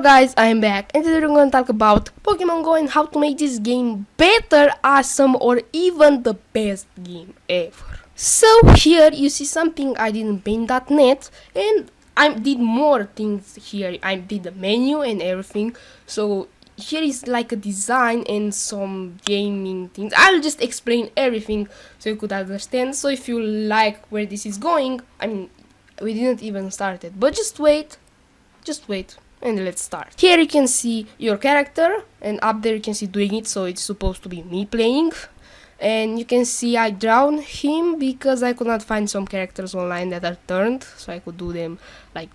Hello guys, I'm back and today we're going to talk about Pokemon Go and how to make this game better, awesome, or even the best game ever. So here you see something I did in Paint.net and I did more things here. I did the menu and everything. So here is like a design and some gaming things. I'll just explain everything so you could understand. So if you like where this is going, we didn't even start it, but just wait and let's start. Here you can see your character and up there you can see doing it, so it's supposed to be me playing. And you can see I drowned him because I could not find some characters online that are turned, so I could do them like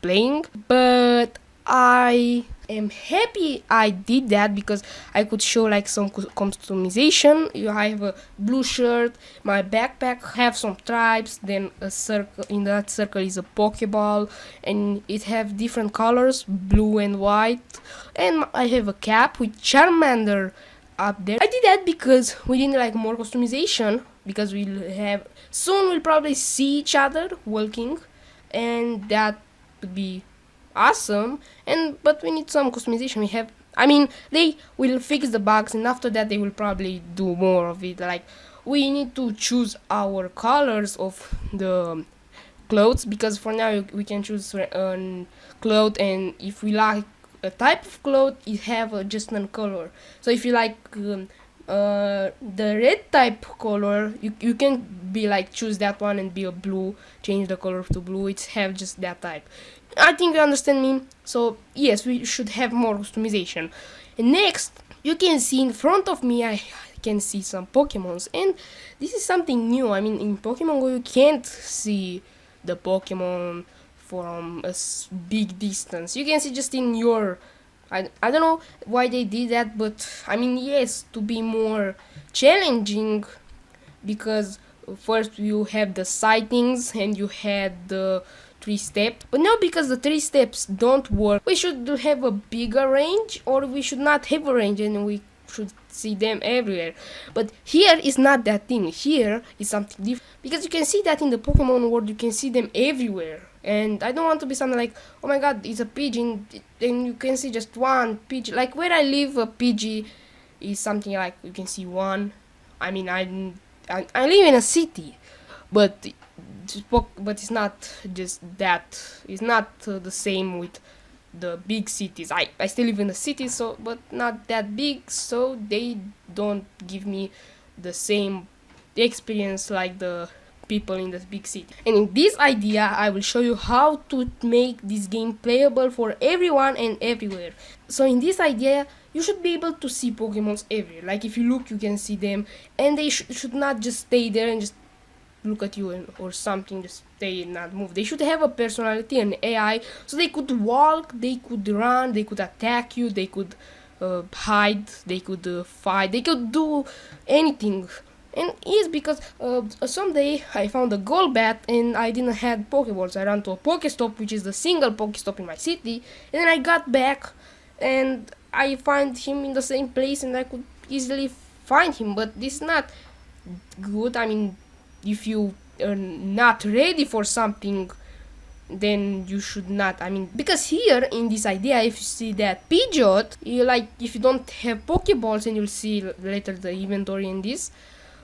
playing. But I am happy I did that because I could show like some customization. I have a blue shirt, my backpack have some tribes, then a circle, in that circle is a Pokeball, and it have different colors, blue and white, and I have a cap with Charmander up there. I did that because we didn't like more customization, because we'll probably see each other walking, and that would be awesome. But we need some customization. They will fix the bugs, and after that they will probably do more of it. Like, we need to choose our colors of the clothes, because for now we can choose cloth, and if we like a type of cloth, it have just one color. So if you like the red type color, you can be like choose that one and be a blue, change the color to blue. It's have just that type. I think you understand me. So yes, we should have more customization. And next, you can see in front of me I can see some Pokemons, and this is something new. In Pokemon Go you can't see the Pokemon from a big distance. You can see just in your I don't know why they did that, but yes, to be more challenging, because first you have the sightings and you had the 3 steps, but now because the 3 steps don't work, we should have a bigger range, or we should not have a range and we should see them everywhere. But here is not that thing. Here is something different, because you can see that in the Pokemon world you can see them everywhere. And I don't want to be something like, oh my god, it's a Pidgey, and you can see just one Pidgey. Like where I live, a Pidgey is something like you can see one. I live in a city, but it's not just that. It's not the same with the big cities. I still live in a city, so but not that big, so they don't give me the same experience like the people in the big city. And in this idea I will show you how to make this game playable for everyone and everywhere. So in this idea you should be able to see Pokemons everywhere. Like if you look, you can see them, and they should not just stay there and just look at you or something, just stay and not move. They should have a personality and AI, so they could walk, they could run, they could attack you, they could hide, they could fight, they could do anything. And it's because someday I found a Golbat and I didn't have Pokeballs. I ran to a Pokestop, which is the single Pokestop in my city, and then I got back and I find him in the same place and I could easily find him. But this is not good. If you are not ready for something, then you should not. Because here in this idea, if you see that Pidgeot, if you don't have Pokeballs, and you'll see later the inventory in this,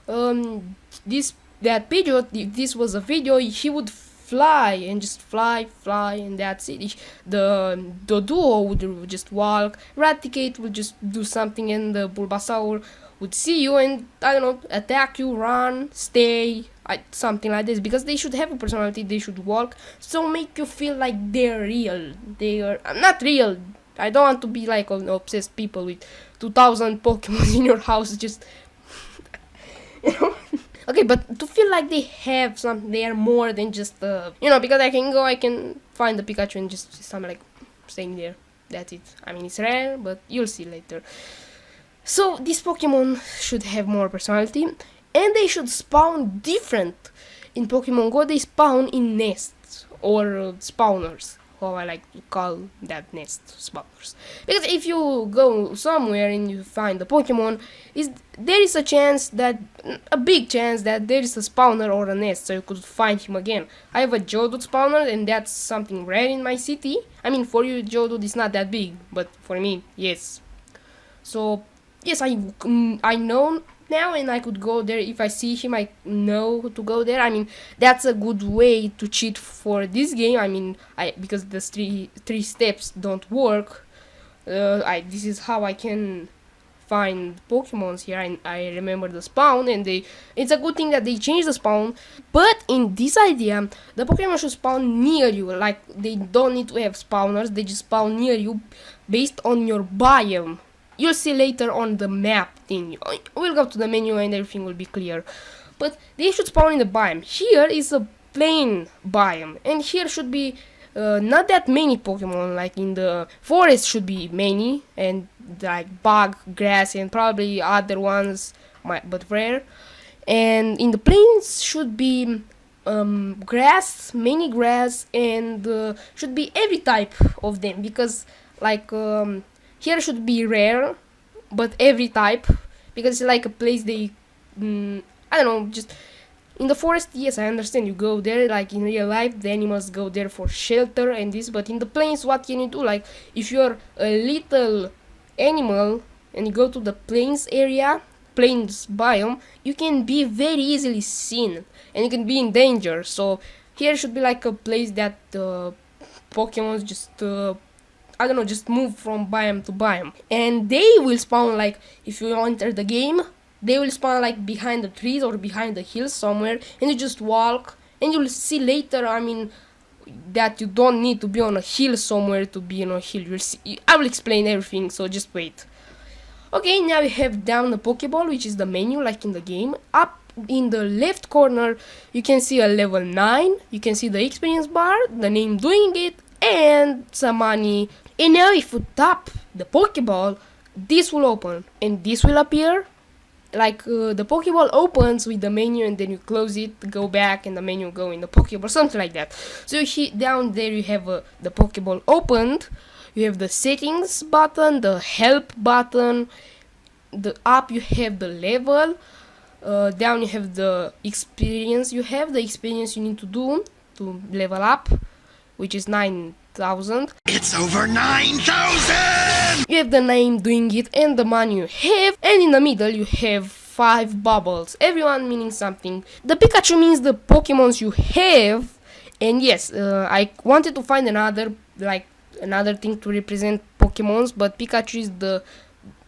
that Pidgeot, if this was a video, he would fly and just fly, and that's it. The Duo would just walk, Raticate would just do something, and the Bulbasaur would see you and, I don't know, attack you, run, stay, something like this. Because they should have a personality, they should walk, so make you feel like they're real. They are not real. I don't want to be like an obsessed people with 2000 Pokemon in your house, just okay, but to feel like they have something, they are more than just because I can find the Pikachu and just something like staying there. That's it. It's rare, but you'll see later. So these Pokemon should have more personality, and they should spawn different. In Pokemon Go, they spawn in nests or spawners, how I like to call that nest spawners. Because if you go somewhere and you find the Pokemon, there is a big chance that there is a spawner or a nest, so you could find him again. I have a Geodude spawner, and that's something rare in my city. I mean, for you, Geodude is not that big, but for me, yes. So yes, I know now, and I could go there if I see him. I know to go there. I mean, that's a good way to cheat for this game. I mean, because the three steps don't work. This is how I can find Pokemons here. I remember the spawn, and it's a good thing that they changed the spawn. But in this idea, the Pokemon should spawn near you. Like, they don't need to have spawners. They just spawn near you based on your biome. You'll see later on the map thing. We'll go to the menu and everything will be clear. But they should spawn in the biome. Here is a plain biome, and here should be not that many Pokemon. Like in the forest should be many, and like bug, grass, and probably other ones, but rare. And in the plains should be grass, many grass, and should be every type of them, because like here should be rare, but every type, because it's like a place they, I don't know, just in the forest. Yes, I understand you go there, like in real life, the animals go there for shelter and this, but in the plains, what can you do? Like, if you're a little animal and you go to the plains area, plains biome, you can be very easily seen and you can be in danger. So here should be like a place that Pokemon just I don't know, just move from biome to biome, and they will spawn, like, if you enter the game, they will spawn like behind the trees or behind the hills somewhere, and you just walk, and you'll see later, I mean, that you don't need to be on a hill somewhere to be on a hill. You'll see, I will explain everything, so just wait. Okay, now we have down the Pokeball, which is the menu like in the game. Up in the left corner, you can see a level 9, you can see the experience bar, the name doing it, and some money. And now if you tap the Pokeball, this will open and this will appear. Like the Pokeball opens with the menu, and then you close it, go back, and the menu go in the Pokeball, something like that. So you hit down there, you have the Pokeball opened, you have the settings button, the help button, the up you have the level, down you have the experience. You have the experience you need to do to level up, which is 9,000. It's over 9,000! You have the name doing it and the money you have, and in the middle you have 5 bubbles, everyone meaning something. The Pikachu means the Pokemons you have, and yes, I wanted to find another thing to represent Pokemons, but Pikachu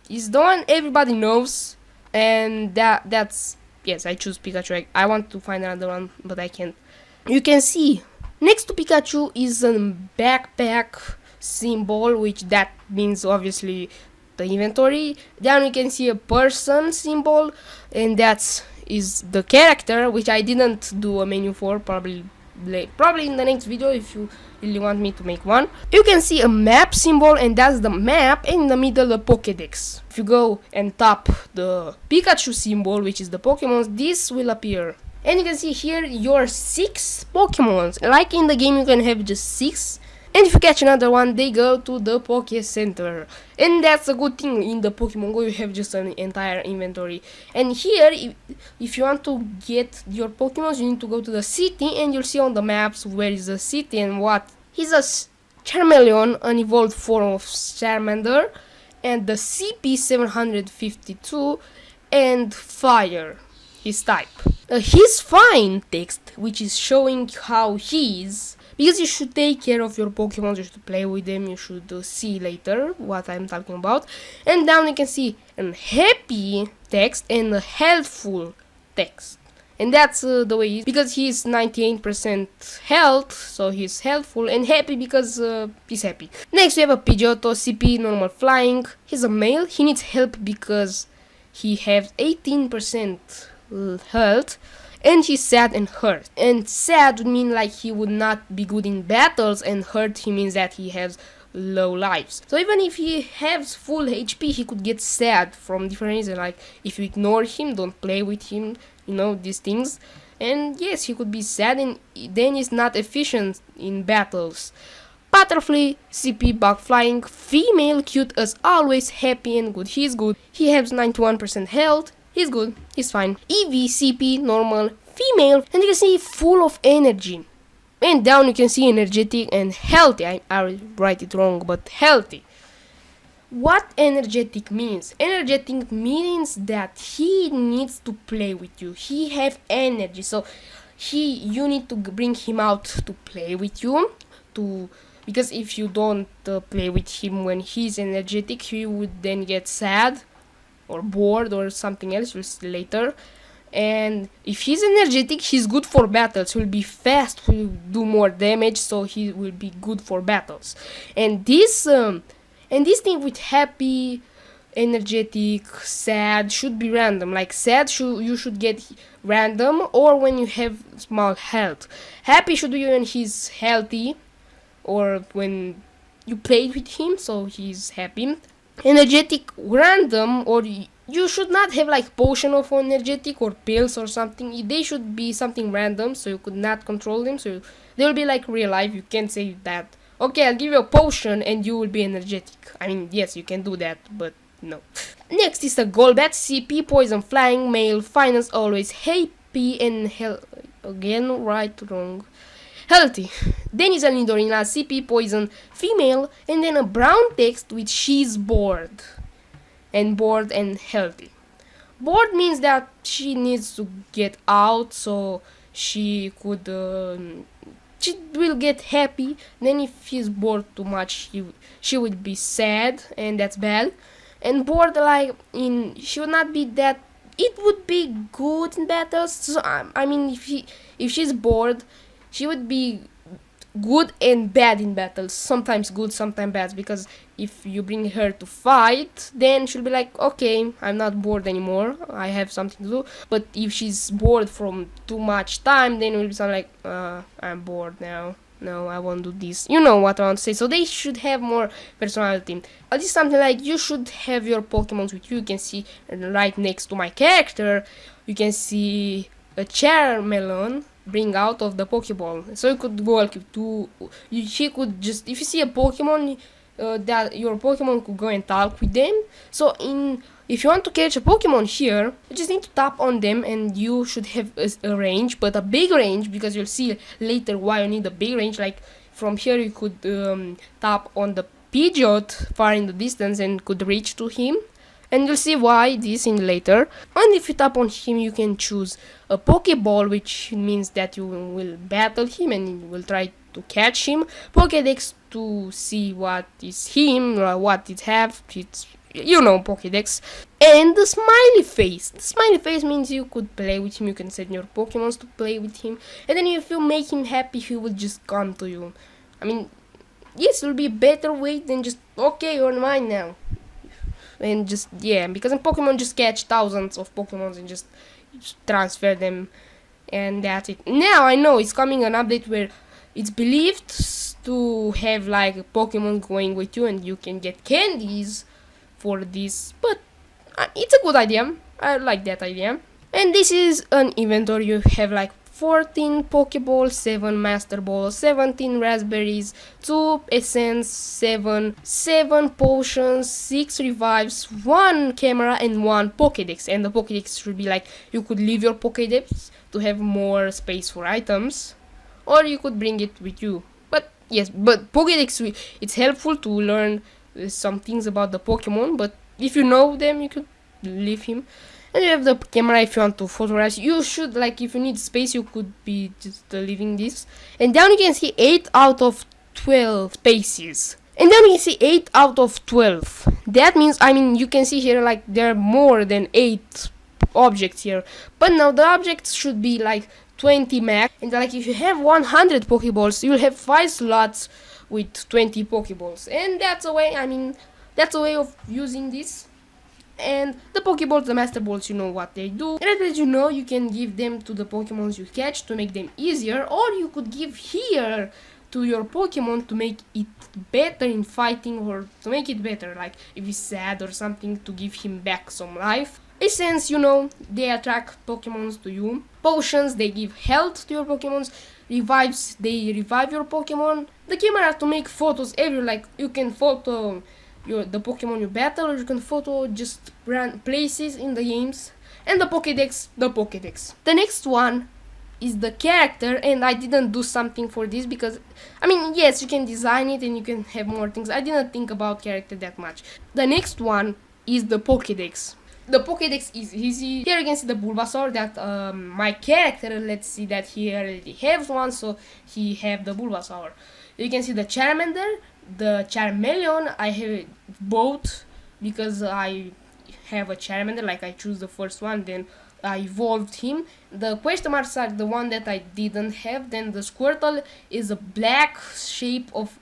is the one everybody knows, and that's yes, I choose Pikachu. I want to find another one, but I can't. You can see next to Pikachu is a backpack symbol, which that means obviously the inventory. Down you can see a person symbol, and that is the character, which I didn't do a menu for, probably in the next video if you really want me to make one. You can see a map symbol, and that's the map, and in the middle the Pokédex. If you go and tap the Pikachu symbol, which is the Pokemons, this will appear. And you can see here your 6 Pokemons. Like in the game, you can have just 6. And if you catch another one, they go to the Poké Center. And that's a good thing. In the Pokemon Go, you have just an entire inventory. And here, if you want to get your Pokemons, you need to go to the city, and you'll see on the maps where is the city and what. He's a Charmeleon, an evolved form of Charmander, and the CP 752, and Fire, his type. He's fine text, which is showing how he is, because you should take care of your Pokemon, you should play with them, you should see later what I'm talking about. And down you can see a happy text and a helpful text, and that's the way he is, because he's 98% health, so he's helpful, and happy because he's happy. Next we have a Pidgeotto, CP normal flying. He's a male, he needs help because he has 18% health, and he's sad and hurt. And sad would mean like he would not be good in battles, and hurt he means that he has low lives. So even if he has full HP, he could get sad from different reasons, like if you ignore him, don't play with him, you know, these things. And yes, he could be sad, and then he's not efficient in battles. Butterfly, CP, bug flying, female, cute as always, happy and good. He's good. He has 91% health. He's good. He's fine. EV, CP, normal, female, and you can see full of energy. And down you can see energetic and healthy. I write it wrong, but healthy. What energetic means? Energetic means that he needs to play with you. He have energy, so you need to bring him out to play with you. Because if you don't play with him when he's energetic, he would then get sad or bored or something else. You'll see later. And if he's energetic, he's good for battles. He'll be fast, he'll do more damage, so he will be good for battles. And this thing with happy, energetic, sad should be random. Like sad, you should get random, or when you have small health. Happy should be when he's healthy, or when you played with him, so he's happy. Energetic, random, or you should not have like potion of energetic or pills or something. They should be something random, so you could not control them. So they will be like real life. You can't say that, okay, I'll give you a potion and you will be energetic. I mean, yes, you can do that, but no. Next is the Golbat, CP, poison, flying, male, finance, always happy and again, right, wrong, healthy. Then is a Nidorina, CP, poison, female, and then a brown text with she's bored. And bored and healthy. Bored means that she needs to get out, so she will get happy. Then if she's bored too much, she would be sad, and that's bad. And bored, she would not be that. It would be good in battles. So I mean, if she's bored, she would be good and bad in battles. Sometimes good, sometimes bad, because if you bring her to fight, then she'll be like, okay, I'm not bored anymore, I have something to do. But if she's bored from too much time, then it will be something like, I'm bored now, no, I won't do this. You know what I want to say. So they should have more personality. This is something like, you should have your Pokemons with you. You can see right next to my character, you can see a Charmelon bring out of the Pokeball. So you could walk to, she could just, if you see a Pokemon, that your Pokemon could go and talk with them. So if you want to catch a Pokemon here, you just need to tap on them, and you should have a range, but a big range, because you'll see later why you need a big range. Like from here you could tap on the Pidgeot far in the distance and could reach to him. And you'll see why this in later. And if you tap on him, you can choose a Pokeball, which means that you will battle him and you will try to catch him. Pokédex to see what is him, what it have. It's, you know, Pokédex. And the smiley face. The smiley face means you could play with him. You can send your Pokemons to play with him. And then if you make him happy, he will just come to you. I mean, yes, it will be a better way than just, okay, you're mine now. And just, yeah, because in Pokemon just catch thousands of Pokemons and just transfer them, and that's it. Now I know it's coming an update where it's believed to have like a Pokemon going with you and you can get candies for this, but it's a good idea. I like that idea. And this is an inventory. You have like 14 Pokeballs, 7 Master Balls, 17 Raspberries, 2 Essence, 7 Potions, 6 Revives, 1 Camera, and 1 Pokédex. And the Pokédex should be like, you could leave your Pokédex to have more space for items, or you could bring it with you. But yes, but Pokédex, it's helpful to learn some things about the Pokemon, but if you know them, you could leave him. And you have the camera if you want to photograph. You should, like, if you need space, you could be just leaving this. And down you can see 8 out of 12 spaces. And then you can see 8 out of 12. That means, I mean, you can see here, like, there are more than 8 objects here. But now the objects should be, like, 20 max. And, like, if you have 100 Pokeballs, you'll have 5 slots with 20 Pokeballs. And that's a way, I mean, that's a way of using this. And the Pokeballs, the Master Balls, you know what they do. And as you know, you can give them to the Pokemons you catch to make them easier, or you could give here to your Pokemon to make it better in fighting, or to make it better, like if he's sad or something, to give him back some life. Essence, you know, they attract Pokemons to you. Potions, they give health to your Pokemons. Revives, they revive your Pokemon. The camera to make photos everywhere, like you can photo the Pokemon you battle, or you can photo just places in the games. And the Pokédex, The next one is the character, and I didn't do something for this because, I mean, yes, you can design it and you can have more things. I didn't think about character that much. The next one is the Pokédex. The Pokédex is easy. Here you can see the Bulbasaur that my character, let's see that he already has one, so he have the Bulbasaur. You can see the Charmander, the Charmeleon, I have both because I have a Charmander, like I choose the first one, then I evolved him. The question marks are the one that I didn't have. Then the Squirtle is a black shape of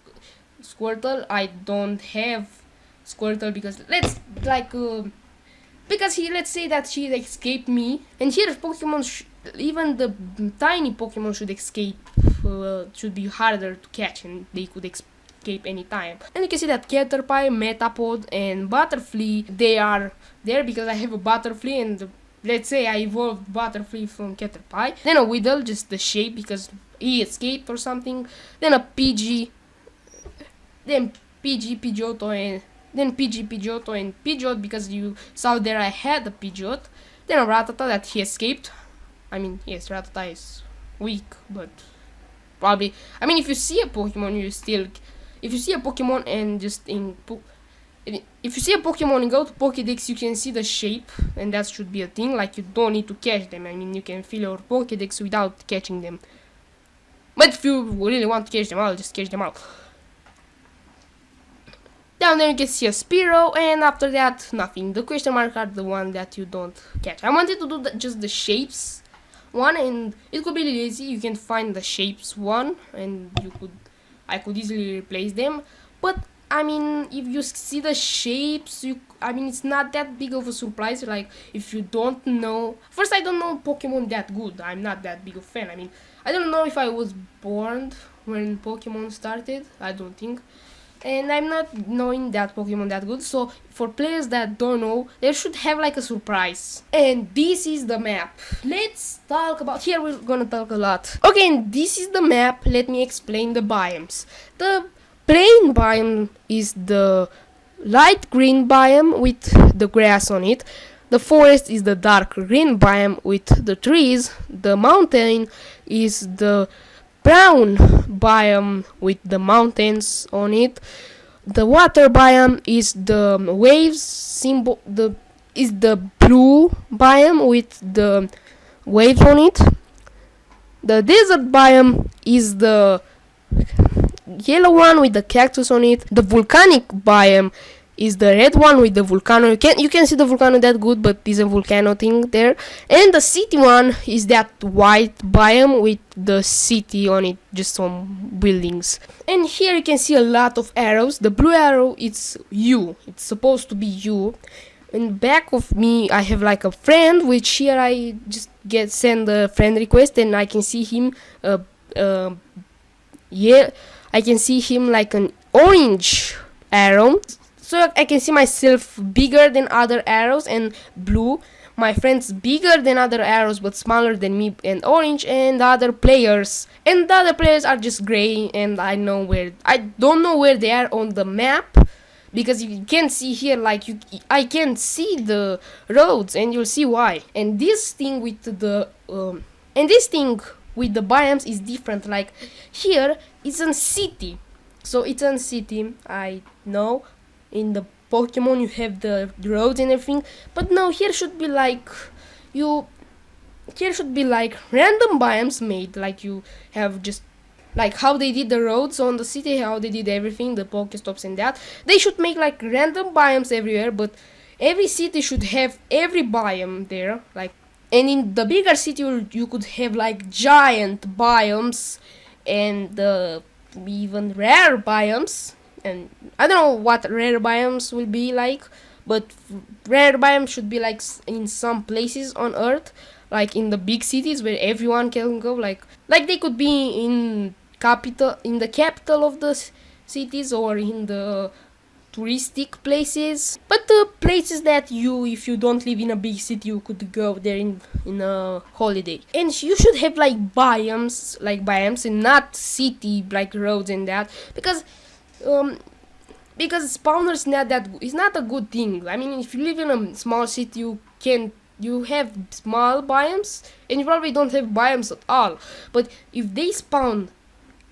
Squirtle. I don't have Squirtle because let's say that she escaped me, and here Pokemon even the tiny Pokemon should escape, should be harder to catch, and they could escape anytime. And you can see that Caterpie, Metapod, and Butterfree, they are there because I have a Butterfree, and let's say I evolved Butterfree from Caterpie. Then a Weedle, just the shape because he escaped or something. Then a Pidgey, then Pidgeotto, and then Pidgeotto and Pidgeot because you saw there I had a Pidgeot. Then a Rattata that he escaped. I mean, yes, Rattata is weak, but probably, I mean, if you see a Pokemon, if you see a Pokemon and if you see a Pokemon and go to Pokédex, you can see the shape, and that should be a thing, like you don't need to catch them. I mean, you can fill your Pokédex without catching them. But if you really want to catch them out, just catch them out. Down there you can see a Spearow, and after that, nothing. The question mark are the one that you don't catch. I wanted to do just the shapes one, and it could be really easy. You can find the shapes one, and I could easily replace them. But I mean, if you see the shapes, I mean, it's not that big of a surprise. Like, if you don't know, first, I don't know Pokemon that good. I'm not that big of a fan. I mean, I don't know if I was born when Pokemon started. I don't think. And I'm not knowing that Pokemon that good, so for players that don't know, they should have like a surprise. And this is the map. Let's talk about, here we're gonna talk a lot. Okay, and this is the map. Let me explain the biomes. The plain biome is the light green biome with the grass on it. The forest is the dark green biome with the trees. The mountain is the brown biome with the mountains on it. The water biome is the waves symbol, is the blue biome with the waves on it. The desert biome is the yellow one with the cactus on it. The volcanic biome is the red one with the volcano. You can see the volcano that good, but there's a volcano thing there. And the city one is that white biome with the city on it, just some buildings. And here you can see a lot of arrows. The blue arrow, it's you. It's supposed to be you. In back of me, I have like a friend, which here I just send a friend request, and I can see him. Yeah, I can see him like an orange arrow. So I can see myself bigger than other arrows, and blue. My friends bigger than other arrows but smaller than me, and orange, and the other players. And the other players are just gray, and I don't know where they are on the map, because you can see here, like I can see the roads, and you'll see why. And this thing with the biomes is different. Like here it's a city, so it's a city. I know. In the Pokemon you have the roads and everything, but no, here should be like random biomes made, like you have just like how they did the roads on the city, how they did everything, the Pokestops and that. They should make like random biomes everywhere, but every city should have every biome there. Like, and in the bigger city you could have like giant biomes and even rare biomes. And I don't know what rare biomes will be like, but rare biomes should be like in some places on Earth, like in the big cities where everyone can go. Like they could be in the capital of the cities, or in the touristic places, but the places that you, if you don't live in a big city, you could go there in a holiday. And you should have like biomes and not city like roads and that, because spawners is not a good thing. I mean, if you live in a small city, you have small biomes, and you probably don't have biomes at all. But if they spawn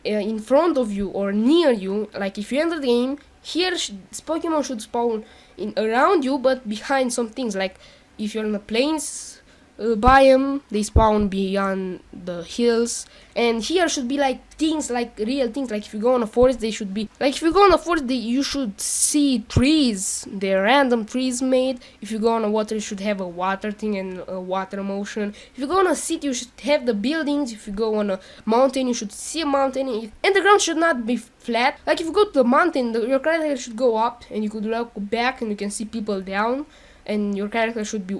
in front of you or near you, like if you enter the game, here Pokemon should spawn in around you, but behind some things. Like if you're in the plains biome, they spawn beyond the hills, and here should be like things, like real things. Like if you go in a forest, they should be like, if you go in a forest, you should see trees. They're random trees made. If you go on a water, you should have a water thing and a water motion. If you go on a city, you should have the buildings. If you go on a mountain, you should see a mountain, and the ground should not be flat. Like if you go to the mountain, your character should go up, and you could look back and you can see people down, and your character should be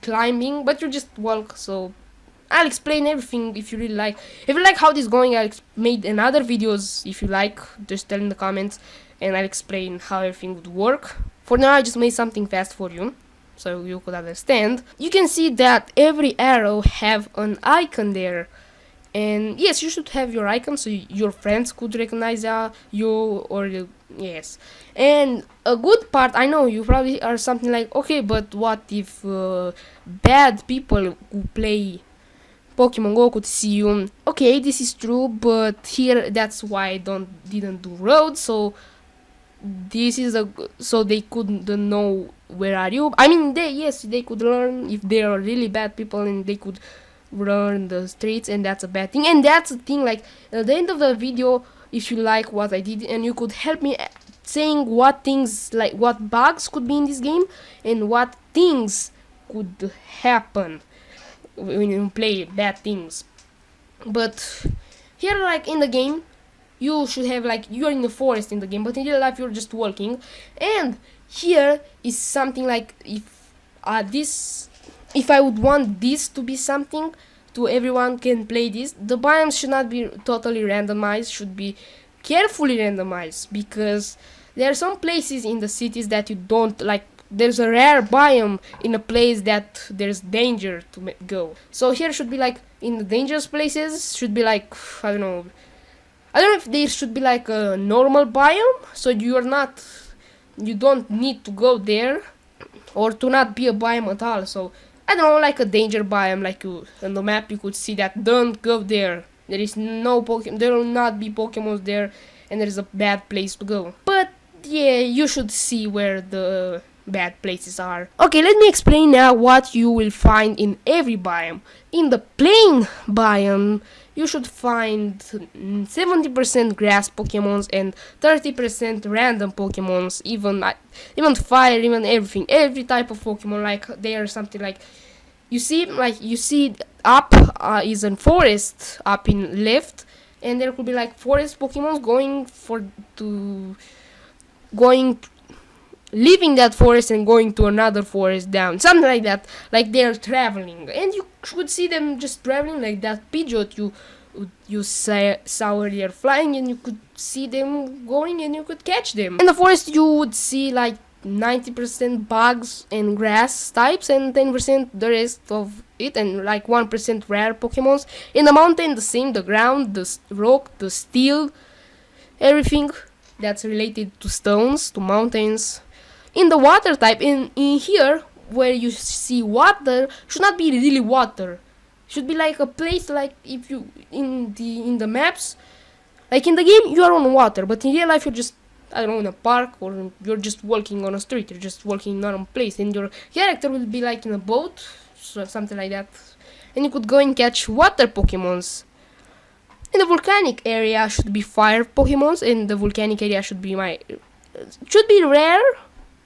climbing, but you just walk. So I'll explain everything if you really like. If you like how this is going, I'll made another videos. If you like, just tell in the comments, and I'll explain how everything would work. For now, I just made something fast for you, so you could understand. You can see that every arrow have an icon there. And yes, you should have your icon so your friends could recognize you, or yes. And a good part, I know you probably are something like, okay, but what if bad people who play Pokemon Go could see you? Okay, this is true, but here that's why I didn't do roads. So this is so they couldn't know where are you. I mean, they could learn if they are really bad people, and they could run the streets, and that's a bad thing. And that's the thing, like at the end of the video, if you like what I did, and you could help me saying what things, like what bugs could be in this game and what things could happen when you play bad things. But here, like in the game, you should have, like, you're in the forest in the game, but in real life you're just walking. And here is something like, if I would want this to be something to everyone can play this, the biomes should not be totally randomized, should be carefully randomized, because there are some places in the cities that you don't like. There's a rare biome in a place that there's danger to go. So here should be like, in the dangerous places should be like, I don't know if there should be like a normal biome, so you don't need to go there, or to not be a biome at all. So I don't know, like a danger biome, like on the map you could see that don't go there. There is no Pokemon, there will not be Pokemon there, and there is a bad place to go. But yeah, you should see where the bad places are. Okay, let me explain now what you will find in every biome. In the plain biome, you should find 70% grass Pokemons and 30% random Pokemons, even fire, even everything, every type of Pokemon. Like they are something like, you see up is a forest up in left, and there could be like forest Pokemons leaving that forest and going to another forest down, something like that, like they're traveling, and you could see them just traveling, like that Pidgeot you saw earlier flying, and you could see them going, and you could catch them. In the forest you would see like 90% bugs and grass types, and 10% the rest of it, and like 1% rare Pokemons. In the mountain, the same, the ground, the rock, the steel, everything that's related to stones, to mountains. In the water type, in here where you see water, should not be really water. Should be like a place, like if you in the maps, like in the game you are on water, but in real life you're just, I don't know, in a park, or you're just walking on a street. You're just walking on a place, and your character will be like in a boat, so something like that. And you could go and catch water Pokemons. In the volcanic area should be fire Pokemons, and the volcanic area should be rare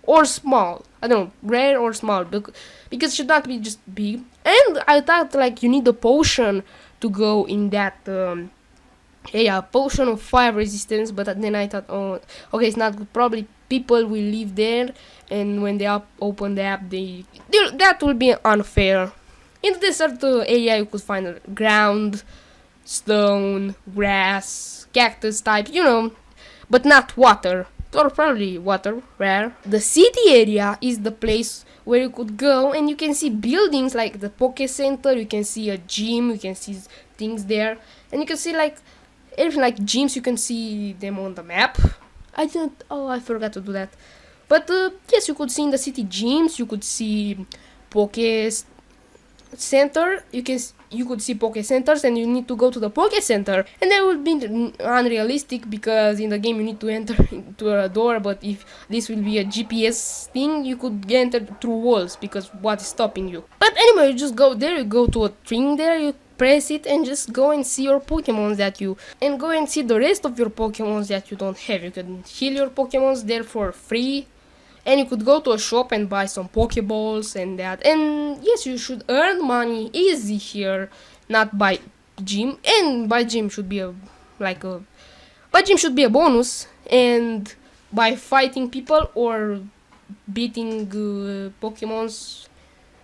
or small. I don't know, rare or small, because it should not be just big. And I thought like you need a potion to go in that potion of fire resistance, but then I thought, oh, okay, it's not good. Probably people will live there, and when they open the app, that will be unfair. In the desert area, you could find ground, stone, grass, cactus type, but not water. or probably water, rare. The city area is the place where you could go and you can see buildings like the Poke Center, you can see a gym, you can see things there, and you can see like everything like gyms, you can see them on the map. I forgot to do that. But yes, you could see in the city gyms, you could see Poke Center, you could see Poke Centers, and you need to go to the Poke Center, and that would be unrealistic because in the game you need to enter into a door. But if this will be a GPS thing, you could enter through walls because what is stopping you? But anyway, you just go there, you go to a thing there, you press it and just go and see your Pokemons and go and see the rest of your Pokemons that you don't have. You can heal your Pokemons there for free. And you could go to a shop and buy some Pokeballs and that. And yes, you should earn money easy here, not by gym. And by gym should be a bonus. And by fighting people or beating Pokemons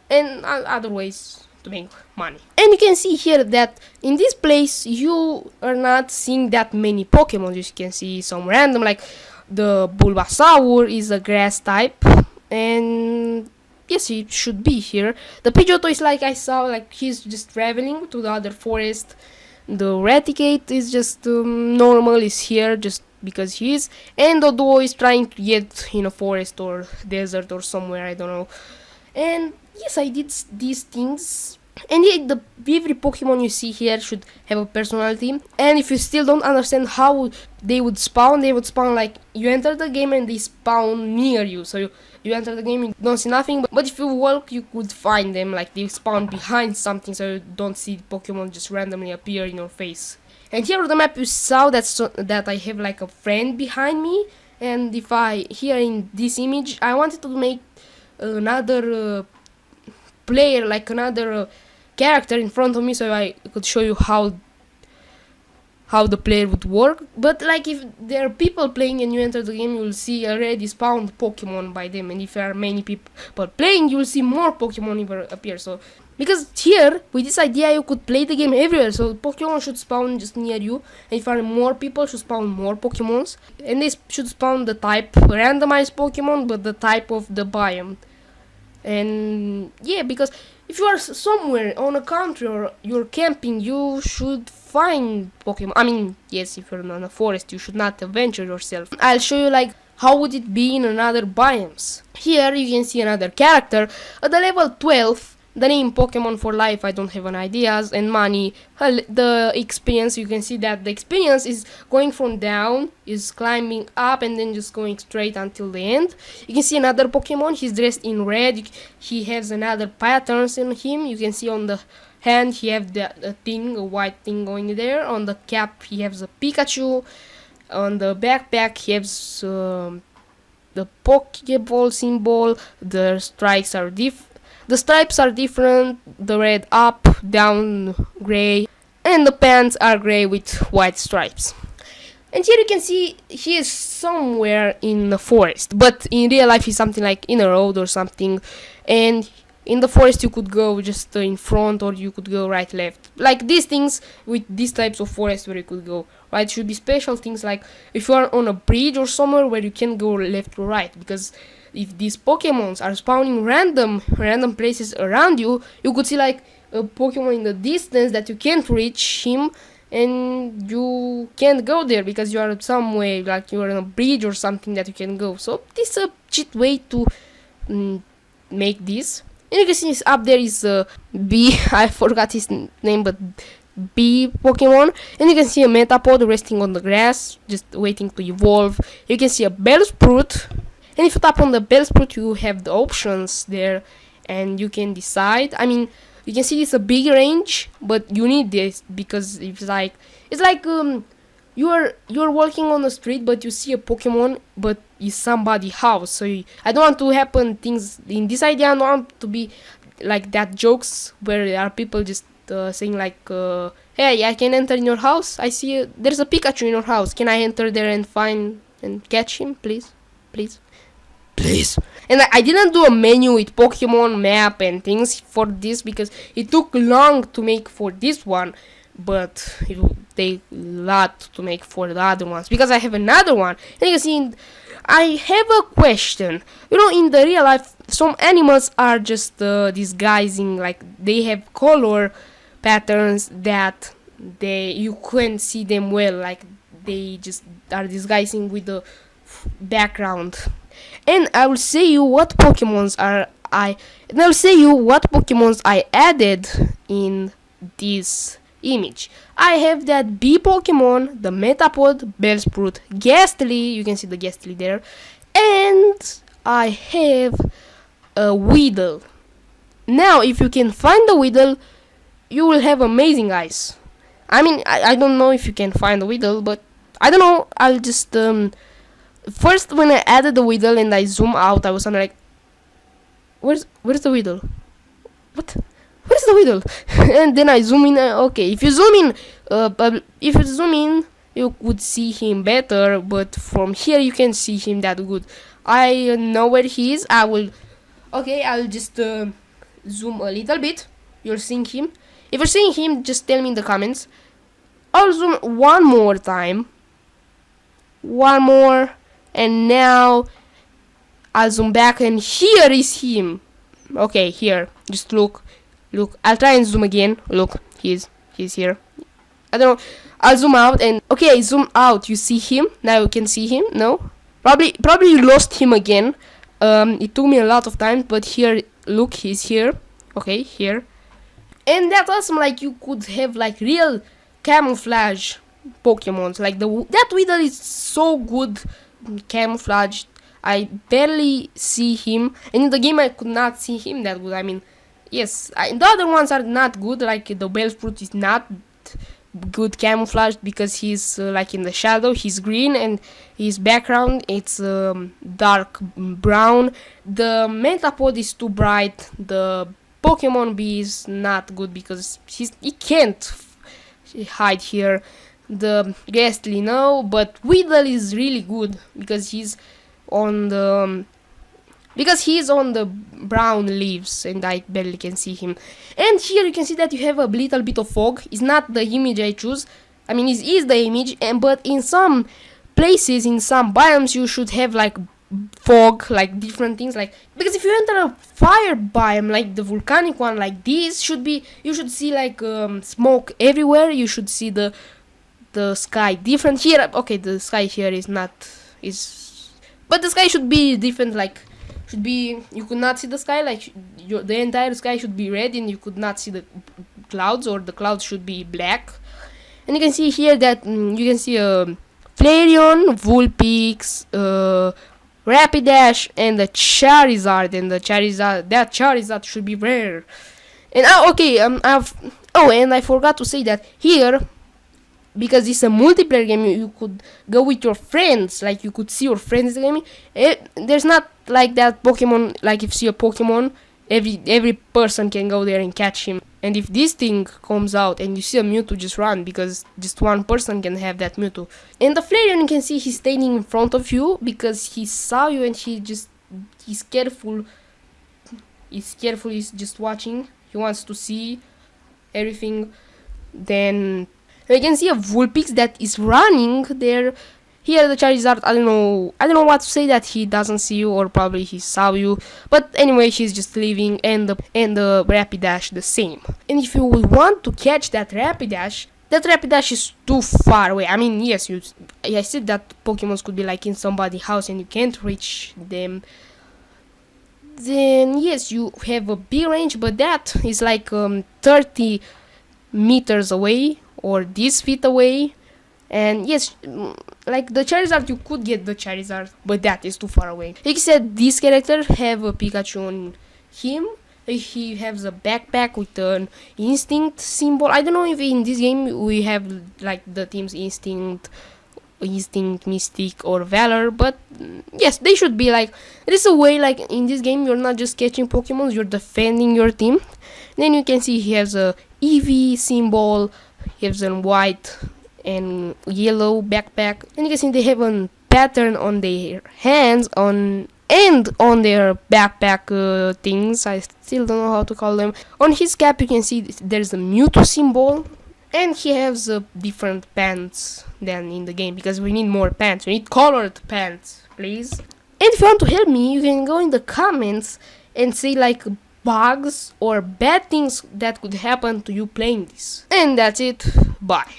and other ways to make money. And you can see here that in this place you are not seeing that many Pokemon. You can see some random like the Bulbasaur is a grass type, and yes, it should be here. The Pidgeotto is like I saw, like he's just traveling to the other forest. The Raticate is just normal, is here just because he is, and the Duo is trying to get in a forest or desert or somewhere, I don't know. And yes, I did these things. And yeah, every Pokemon you see here should have a personality. And if you still don't understand how they would spawn like you enter the game and they spawn near you. So you enter the game, you don't see nothing. But if you walk, you could find them, like they spawn behind something, so you don't see Pokemon just randomly appear in your face. And here on the map you saw that I have like a friend behind me. And if here in this image, I wanted to make another player, like another character in front of me, so I could show you how the player would work. But like if there are people playing and you enter the game, you will see already spawned Pokemon by them, and if there are many people playing, you will see more Pokemon appear. So because here with this idea you could play the game everywhere, so Pokemon should spawn just near you, and if there are more people, should spawn more Pokemons, and they should spawn the type randomized Pokemon, but the type of the biome. And yeah, because if you are somewhere on a country or you're camping, you should find Pokemon. I mean, yes, if you're in a forest, you should not adventure yourself. I'll show you like how would it be in another biomes. Here you can see another character at the level 12. The name Pokemon for Life, I don't have an ideas, and money. The experience, you can see that the experience is going from down, is climbing up, and then just going straight until the end. You can see another Pokemon, he's dressed in red, he has another patterns in him. You can see on the hand he have a white thing going there. On the cap he has a Pikachu. On the backpack he has the Pokeball symbol. The stripes are different, the red up, down, grey, and the pants are grey with white stripes. And here you can see he is somewhere in the forest, but in real life he's something like in a road or something, and in the forest you could go just in front or you could go right, left, like these things with these types of forest where you could go right. Should be special things like if you are on a bridge or somewhere where you can go left or right, because if these Pokemons are spawning random places around you, you could see like a Pokemon in the distance that you can't reach him, and you can't go there because you are somewhere, like you are on a bridge or something that you can go. So this is a cheat way to make this. And you can see up there is B, I forgot his name, but B Pokemon, and you can see a Metapod resting on the grass, just waiting to evolve. You can see a Bellsprout. And if you tap on the Bellsprout, you have the options there, and you can decide. I mean, you can see it's a big range, but you need this because it's like you're walking on the street, but you see a Pokemon, but it's somebody's house. So I don't want to happen things in this idea. I don't want to be like that jokes where there are people just saying like, "Hey, I can enter in your house. I see there's a Pikachu in your house. Can I enter there and find and catch him, please?" And I didn't do a menu with Pokemon map and things for this because it took long to make for this one, but it will take a lot to make for the other ones because I have another one. And you can see I have a question. You know, in the real life, some animals are just disguising, like they have color patterns that you can't see them well, like they just are disguising with the background. And I will say you what Pokemons are and I'll say you what Pokemons I added in this image. I have that bee Pokemon, the Metapod, Bellsprout, Ghastly, you can see the Ghastly there, and I have a Weedle. Now, if you can find the Weedle, you will have amazing eyes. I mean, I don't know if you can find the Weedle, but I don't know, I'll just, first when I added the Weedle and I zoom out, I was like, where's the Weedle? What? Where's the Weedle? And then I zoom in. Okay, if you zoom in, you could see him better. But from here, you can see him that good. I know where he is. I'll just zoom a little bit. You're seeing him. If you're seeing him, just tell me in the comments. I'll zoom one more time. One more, and now I'll zoom back, and here is him. Okay, here. Just look. I'll try and zoom again. Look, he's here. I don't know. I'll zoom out, and okay, I zoom out. You see him? Now you can see him. No? Probably you lost him again. It took me a lot of time, but here, look, he's here. Okay, here. And that's awesome. Like you could have like real camouflage Pokemons. Like that Weedle is so good camouflage. I barely see him, and in the game I could not see him that good. I mean, yes, the other ones are not good. Like the Bellsprout is not good camouflage because he's like in the shadow. He's green and his background it's dark brown. The Metapod is too bright. The Pokemon Bee is not good because he can't hide here. The Ghastly no, but Weedle is really good because he's on the brown leaves and I barely can see him. And here you can see that you have a little bit of fog. It's not the image I choose. I mean, it is the image, but in some places, in some biomes, you should have like fog, like different things. Like because if you enter a fire biome like the volcanic one, like this, you should see like smoke everywhere. You should see the sky different here. Okay, the sky here but the sky should be different, like you could not see the sky, like the entire sky should be red and you could not see the clouds, or the clouds should be black. And you can see here that you can see Flareon, Vulpix, Rapidash, and the Charizard, and that Charizard should be rare. And and I forgot to say that here, because it's a multiplayer game, you could go with your friends, like you could see your friends in the game. There's not like that Pokemon, like if you see a Pokemon, every person can go there and catch him. And if this thing comes out and you see a Mewtwo, just run, because just one person can have that Mewtwo. And the Flareon, you can see he's standing in front of you because he saw you and he's careful. He's just watching. He wants to see everything. Then you can see a Vulpix that is running there. Here the Charizard, I don't know what to say, that he doesn't see you, or probably he saw you. But anyway, he's just leaving, and the Rapidash the same. And if you would want to catch that Rapidash is too far away. I mean, yes, I said that Pokemons could be like in somebody's house and you can't reach them. Then yes, you have a big range, but that is like 30 meters away, or this feet away. And yes, like the Charizard, you could get the Charizard, but that is too far away. Like I said, this character have a Pikachu on him. He has a backpack with an instinct symbol. I don't know if in this game we have like the teams instinct, mystic, or valor, but yes, they should be like, there is a way, like in this game you're not just catching Pokemon, you're defending your team. Then you can see he has a EV symbol, he has a white and yellow backpack, and you can see they have a pattern on their hands and on their backpack things. I still don't know how to call them. On his cap you can see there's a Mewtwo symbol, And he has different pants than in the game, because we need more pants. We need colored pants, please. And if you want to help me, you can go in the comments and say like bugs or bad things that could happen to you playing this. And that's it. Bye.